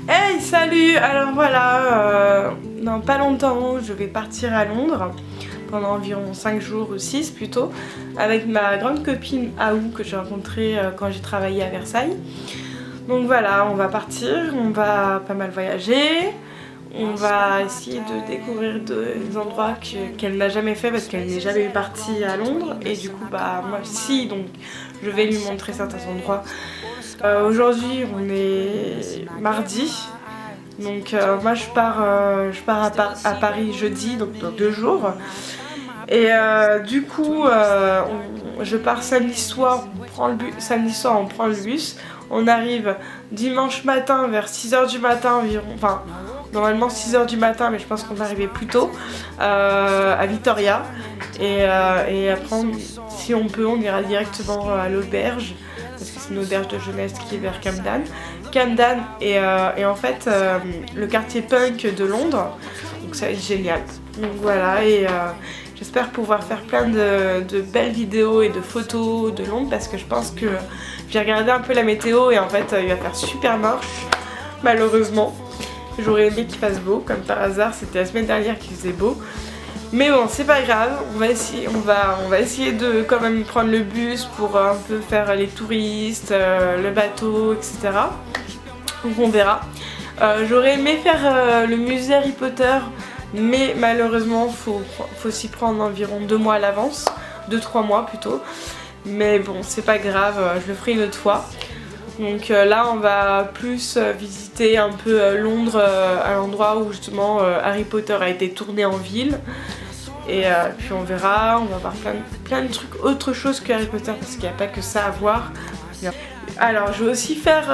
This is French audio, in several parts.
Hey, salut! Alors voilà, dans pas longtemps, je vais partir à Londres pendant environ 5 jours ou 6 plutôt, avec ma grande copine Aou que j'ai rencontrée quand j'ai travaillé à Versailles. Donc voilà, on va partir, on va pas mal voyager, on va essayer de découvrir des endroits qu'elle n'a jamais fait parce qu'elle n'est jamais partie à Londres. Et du coup, bah moi si, donc je vais lui montrer certains endroits. Aujourd'hui, on est mardi. Donc moi je pars à Paris jeudi, donc dans 2 jours. Et du coup je pars samedi soir, on prend le bus. On arrive dimanche matin vers 6h du matin environ, enfin normalement 6h du matin mais je pense qu'on va arriver plus tôt à Victoria. Et après si on peut on ira directement à l'auberge parce que c'est une auberge de jeunesse qui est vers Camden et en fait le quartier punk de Londres, donc ça va être génial. Donc voilà, et j'espère pouvoir faire plein de belles vidéos et de photos de Londres parce que je pense que j'ai regardé un peu la météo et en fait il va faire super moche malheureusement. J'aurais aimé qu'il fasse beau, comme par hasard c'était la semaine dernière qu'il faisait beau. Mais bon, c'est pas grave, on va essayer de quand même prendre le bus pour un peu faire les touristes, le bateau, etc. Donc on verra. J'aurais aimé faire le musée Harry Potter, mais malheureusement faut s'y prendre environ 2 mois à l'avance, 2-3 mois plutôt. Mais bon, c'est pas grave, je le ferai une autre fois. Donc là on va plus visiter un peu Londres, à l'endroit où justement Harry Potter a été tourné en ville. Et puis on verra, on va voir plein de trucs, autre chose que Harry Potter parce qu'il n'y a pas que ça à voir. Alors je vais aussi faire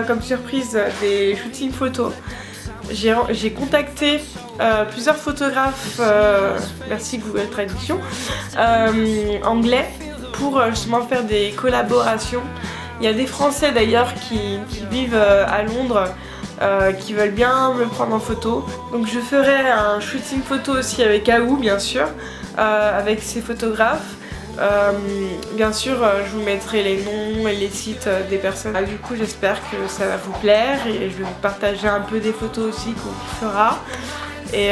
comme surprise des shootings photos. J'ai contacté plusieurs photographes, merci Google Traduction, anglais pour justement faire des collaborations. Il y a des Français d'ailleurs qui vivent à Londres qui veulent bien me prendre en photo. Donc je ferai un shooting photo aussi avec Aou bien sûr, avec ses photographes. Bien sûr je vous mettrai les noms et les sites des personnes. Du coup j'espère que ça va vous plaire et je vais vous partager un peu des photos aussi qu'on fera. Et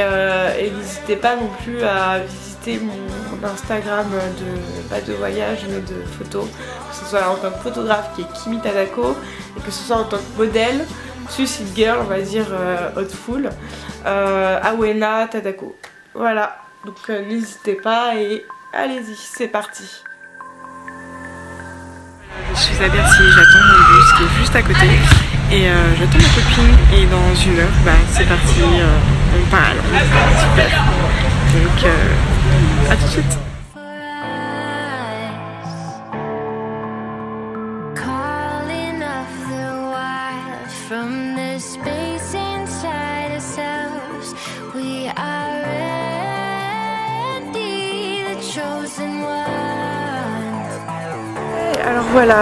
n'hésitez pas non plus à visiter mon Instagram pas de voyage mais de photos, que ce soit en tant que photographe qui est Kimi Tadako et que ce soit en tant que modèle Suicide Girl, on va dire Hotful, Awena Tadako. Voilà, donc n'hésitez pas et allez-y, c'est parti. Je suis à Bercy, j'attends mon bus qui est juste à côté et j'attends ma copine et dans 1 heure, bah, c'est parti, on part à Londres, super. Donc à tout de suite. From the space inside ourselves, we are ready, the chosen ones. Alors voilà,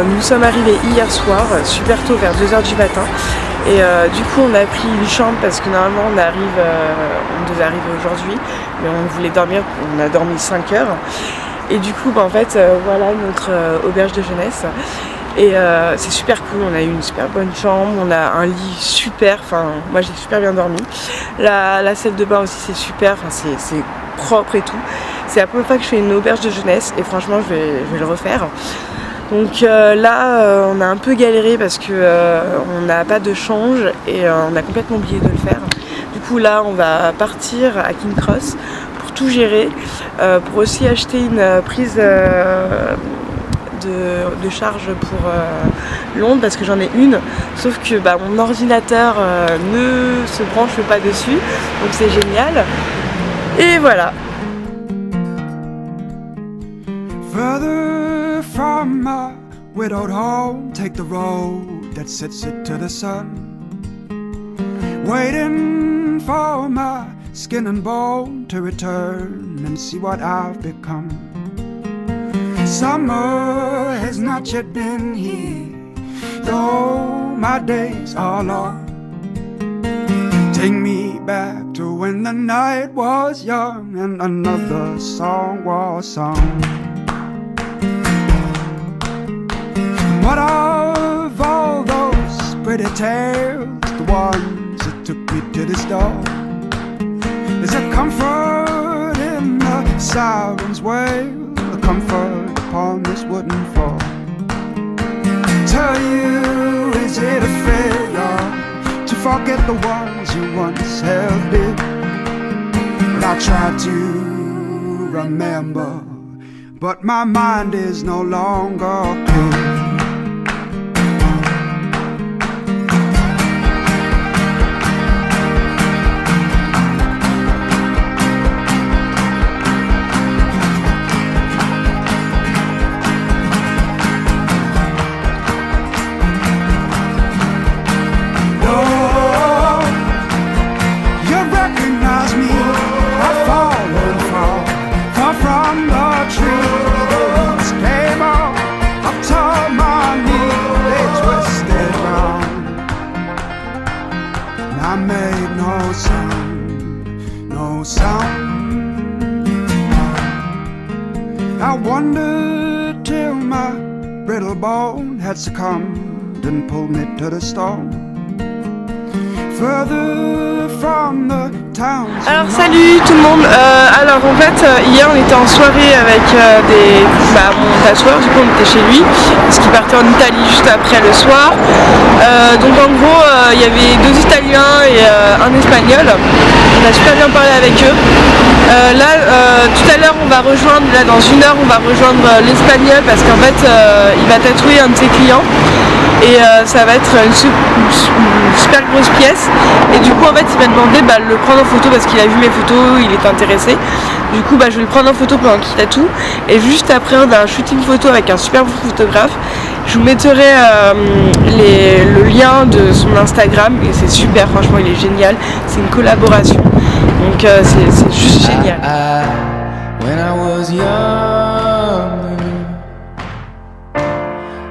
nous sommes arrivés hier soir, super tôt, vers 2h du matin. Et du coup on a pris une chambre parce que normalement on devait arriver aujourd'hui, mais on voulait dormir, on a dormi 5 heures. Et du coup bah, en fait voilà notre auberge de jeunesse. Et c'est super cool, on a eu une super bonne chambre, on a un lit super, enfin moi j'ai super bien dormi. La salle de bain aussi c'est super, enfin, c'est propre et tout. C'est la première fois que je fais une auberge de jeunesse et franchement je vais le refaire. Donc là on a un peu galéré parce que on n'a pas de change et on a complètement oublié de le faire. Du coup là on va partir à King Cross pour tout gérer, pour aussi acheter une prise de charge pour Londres parce que j'en ai une, sauf que bah, mon ordinateur ne se branche pas dessus, donc c'est génial. Et voilà. Further from my widowed home, take the road that sets it to the sun. Waiting for my skin and bone to return and see what I've become. Summer has not yet been here, though my days are long. Take me back to when the night was young and another song was sung. What of all those pretty tales, the ones that took me to this door. There's a comfort in the siren's wail, a comfort upon this wooden floor. Tell you, is it a failure to forget the ones you once held dear? But I try to remember, but my mind is no longer clear. I made no sound, no sound. I wondered till my brittle bone had succumbed and pulled me to the stone. Further from the town. Alors salut tout le monde, alors en fait hier on était en soirée avec mon tatoueur, du coup on était chez lui parce qu'il partait en Italie juste après le soir. Donc en gros il y avait 2 Italiens et un Espagnol, on a super bien parlé avec eux. Tout à l'heure on va rejoindre, là dans 1 heure on va rejoindre l'Espagnol parce qu'en fait il va tatouer un de ses clients. Et ça va être une super grosse pièce. Et du coup en fait il m'a demandé de le prendre en photo parce qu'il a vu mes photos, il est intéressé. Du coup je vais le prendre en photo pendant qu'il tatoue. Et juste après on a un shooting photo avec un super photographe. Je vous mettrai le lien de son Instagram et c'est super, franchement il est génial. C'est une collaboration. Donc c'est juste génial. When I was young,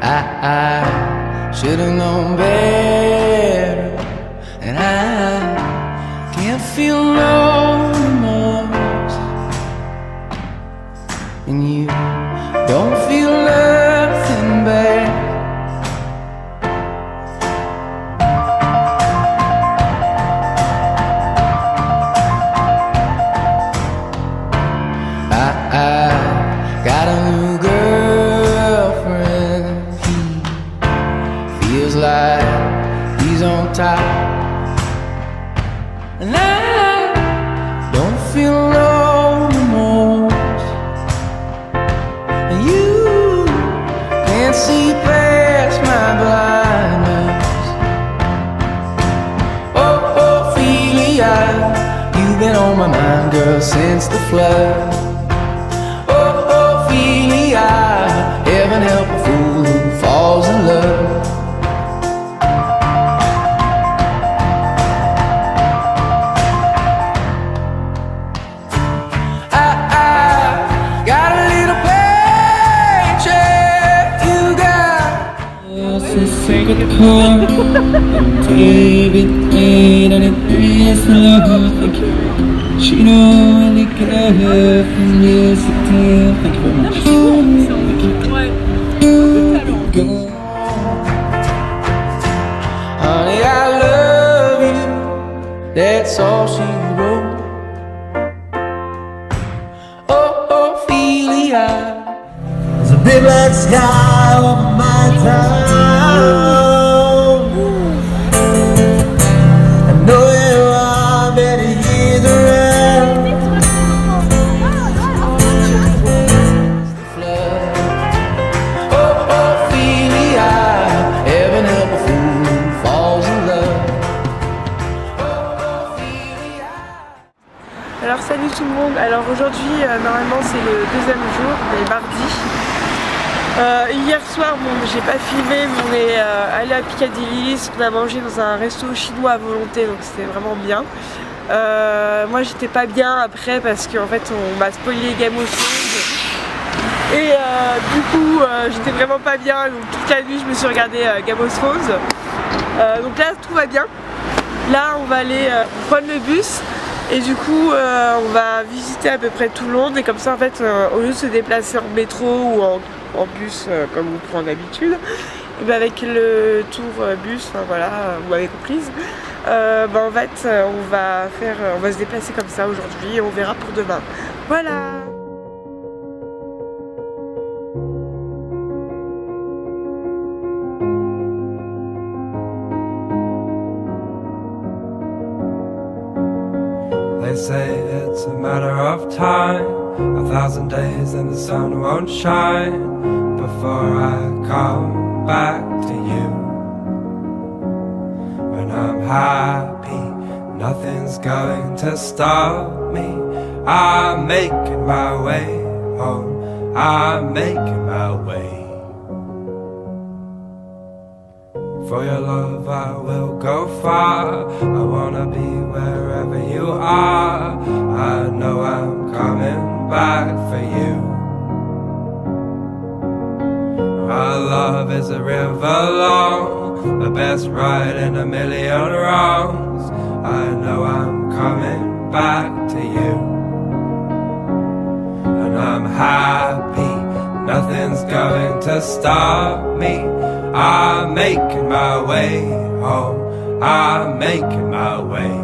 I should've known better, and I can't feel no remorse, and you don't feel nothing bad. I got a new girlfriend. Feels like he's on top, and I don't feel no remorse, and you can't see past my blindness. Oh, Ophelia, you've been on my mind, girl, since the flood. Oh, Ophelia, heaven help a fool who falls in love. David played and it is love. She know really good from years to tell. Thank you very much. Honey, I love you, that's all she wrote. Oh, Ophelia. There's a big black sky over my town. I know you are many years around. Oh, Ophelia, heaven help a fool who falls in love. Oh, Ophelia. Alors salut tout le monde, alors aujourd'hui normalement c'est le 2e jour, on est mardi. Hier soir j'ai pas filmé mais on est allé à Piccadilly, on a mangé dans un resto chinois à volonté donc c'était vraiment bien. Moi j'étais pas bien après parce qu'en fait on m'a spoilé Game of Thrones et du coup j'étais vraiment pas bien donc toute la nuit je me suis regardé Game of Thrones. Donc là tout va bien, là on va aller prendre le bus. Et du coup on va visiter à peu près tout Londres et comme ça en fait au lieu de se déplacer en métro ou en bus comme on prend d'habitude, avec le tour bus, enfin voilà, vous m'avez comprise. En fait, on va se déplacer comme ça aujourd'hui et on verra pour demain. Voilà. They say it's a matter of time, 1,000 days and the sun won't shine before I come back to you. When I'm happy, nothing's going to stop me. I'm making my way home, I'm making my way. For your love I will go far, I wanna be wherever you are. I know I'm coming back for you. Our love is a river long, the best ride in a million wrongs. I know I'm coming back to you. And I'm happy, nothing's going to stop me. I'm making my way home, I'm making my way.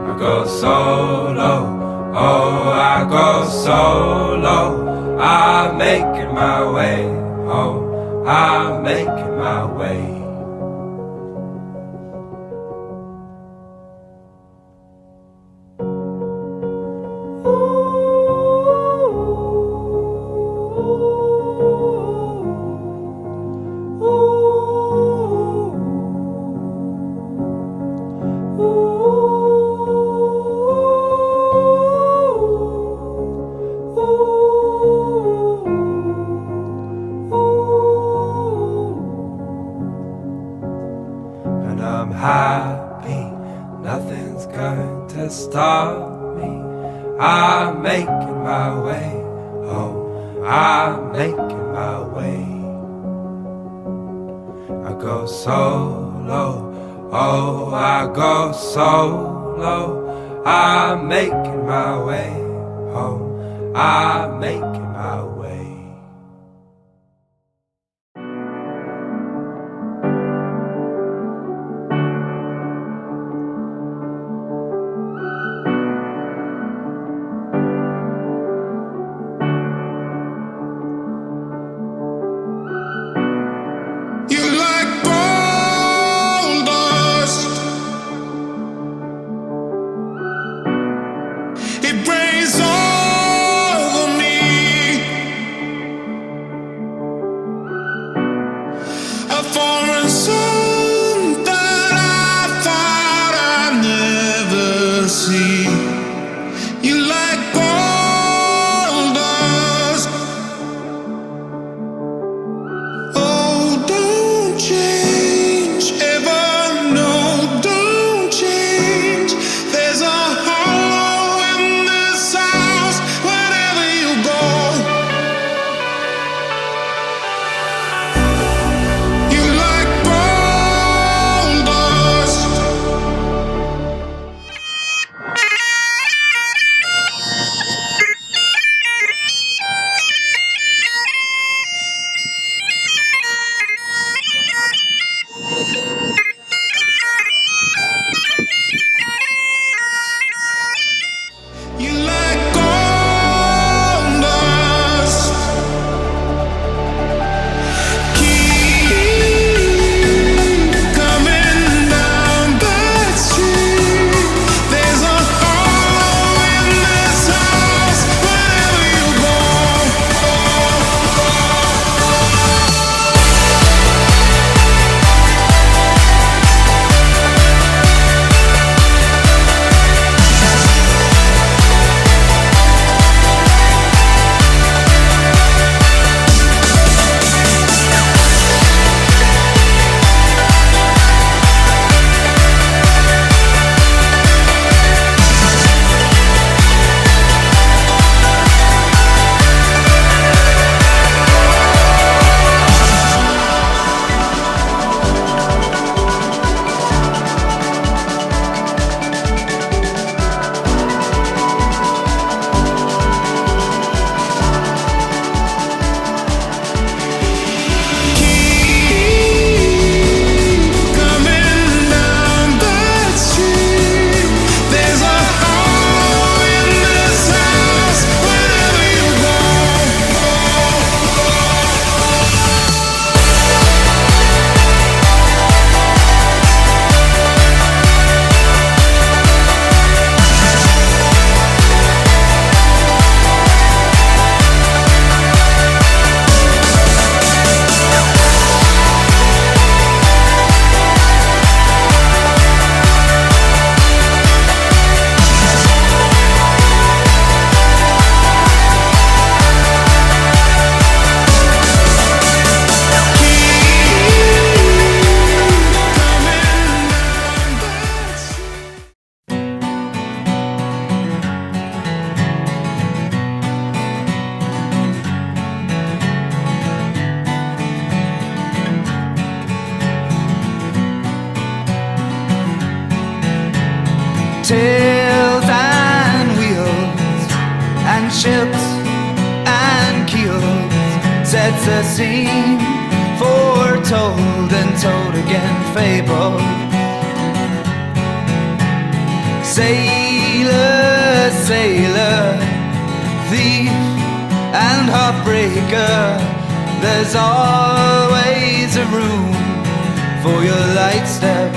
I go solo, oh I go solo. I'm making my way home, I'm making my way. I'm happy, nothing's going to stop me. I'm making my way home, I'm making my way. I go solo, oh I go solo. I'm making my way home, I'm making my way. It rains over me. tails and wheels and ships and keels sets a scene foretold and told again, fable. Sailor, sailor, thief and heartbreaker, there's always a room for your light step.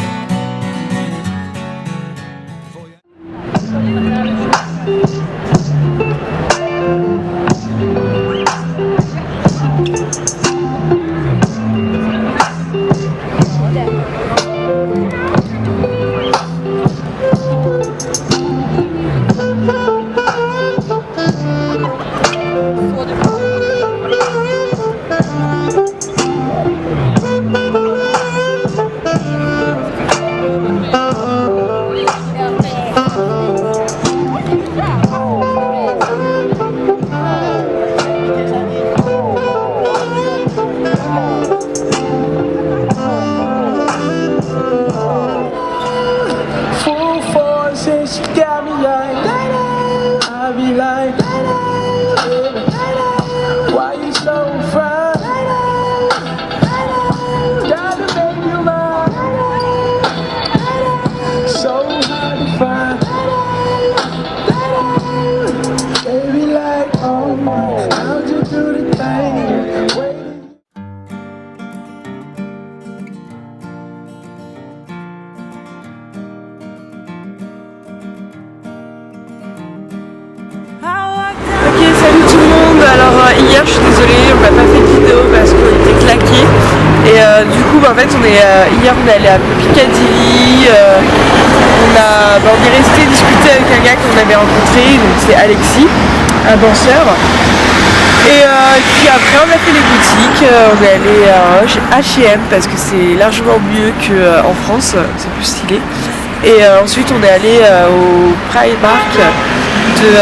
Hier, je suis désolée, on n'a pas fait de vidéo parce qu'on était claqués. Et du coup, en fait, hier on est allé à Piccadilly. On est resté discuter avec un gars qu'on avait rencontré, donc c'est Alexis, un danseur. Et puis après, on a fait les boutiques. On est allé chez H&M parce que c'est largement mieux qu'en France, c'est plus stylé. Et ensuite, on est allé au Primark de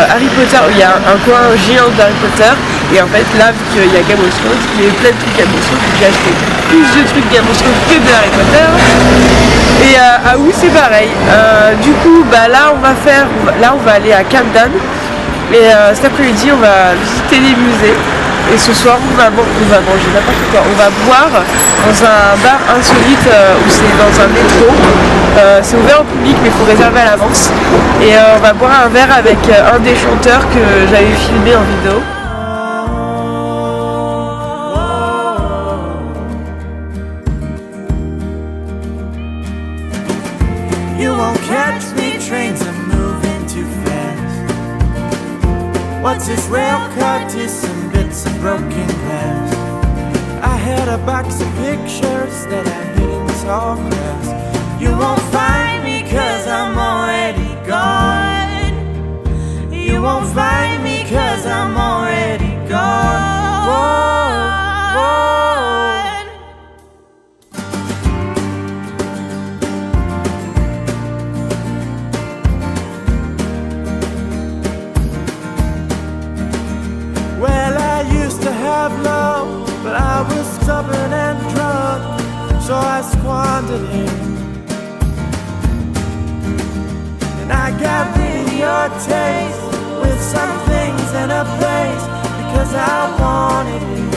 Harry Potter, où il y a un coin géant d'Harry Potter, et en fait là vu qu'il y a Game of Thrones, il y avait plein de trucs Game of Thrones, j'ai acheté plus de trucs Game of Thrones que de Harry Potter. Et à où c'est pareil. Du coup là on va aller à Camden, et cet après-midi on va visiter les musées, et ce soir on va manger n'importe quoi, on va boire dans un bar insolite où c'est dans un métro. C'est ouvert au public mais il faut réserver à l'avance, et on va boire un verre avec un des chanteurs que j'avais filmé en vidéo. You won't catch me, trains are moving too fast. What's this rail car to some bits of broken glass? I had a box of pictures that I hid in tall grass. You won't find me 'cause I'm already gone. You won't find me 'cause I'm already gone. Well, I used to have love, but I was stubborn and drunk, so I squandered it. I got rid of your taste with some things in a place because I wanted it.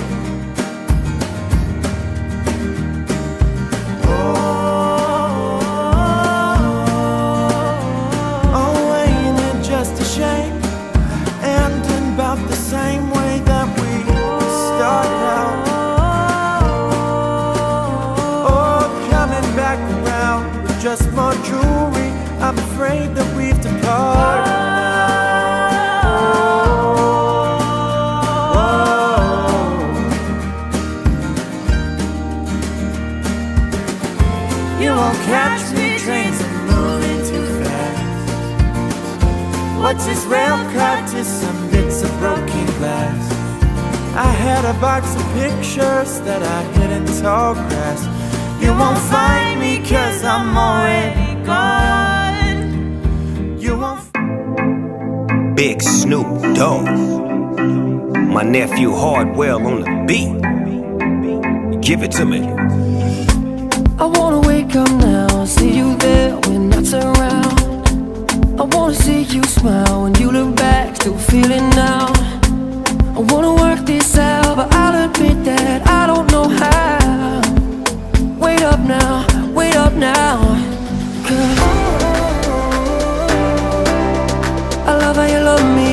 Oh, ain't it just a shame? Ending about the same way that we started out. Oh, coming back around with just more jewelry. I'm afraid that we've departed now. You won't catch me, trains are moving too fast. What's this rail car to some bits of broken glass? I had a box of pictures that I hid in tall grass. You won't find me 'cause I'm already gone. Big Snoop Dogg, my nephew Hardwell on the beat. Give it to me. I wanna wake up now, see you there when I turn around. smile when you look back, still feel it now. I wanna work this out, but I'll admit that I don't know how. Wait up now, wait up now. 'Cause I love how you love me.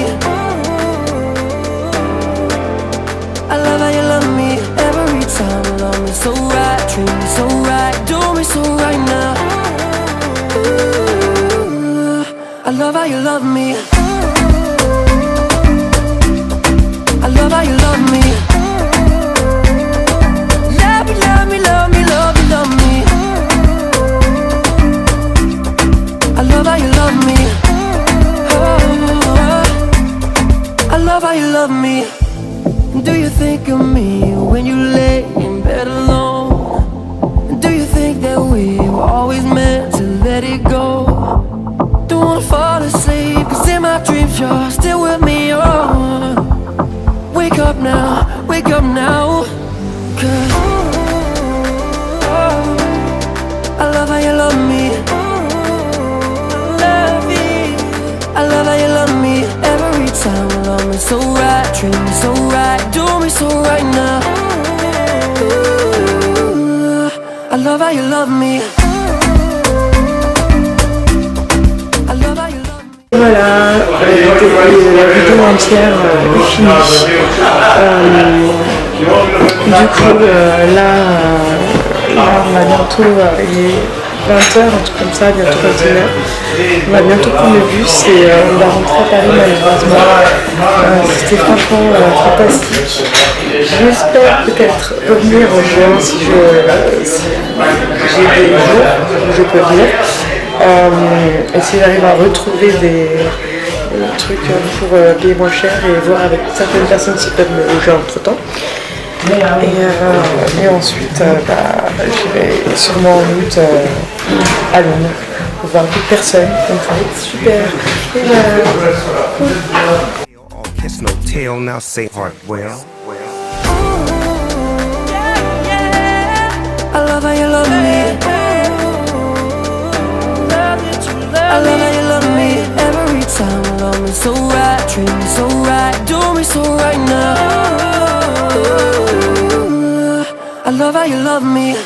I love how you love me. Every time you love me so right, treat me so right, do me so right now. Ooh, I love how you love me. I love how you love me. Love me, love me, love me, love me, love me. I love how you love me. Oh, I love how you love me. Do you think of me when you lay in bed alone? Do you think that we were always meant to let it go? Don't wanna fall asleep, 'cause in my dreams you're still with me, oh. Wake up now, wake up now. 'Cause oh, I love how you love me. I love how you love me. Every time you love me so right, treat me so right, do me so right now. Ooh, I love how you love me. I love how you love me. Voilà, la vidéo entière est finie. Du coup, là, on va bientôt, il est 20h, un truc comme ça, bientôt 21h. On va bientôt prendre le bus et on va rentrer à Paris malheureusement. C'était franchement fantastique. J'espère peut-être revenir en juin si j'ai des jours où je peux venir. Et si j'arrive à retrouver des trucs pour payer moins cher et voir avec certaines personnes qui peuvent me loger entre temps. Et ensuite, j'irai sûrement en août à Londres pour voir d'autres personnes, donc ça va être super. Et voilà. Kiss no tail, now say Hartwell. I love how you love me. I love how you love me. Every time you love me so right, treat me so right, do me so right now. Ooh, I love how you love me.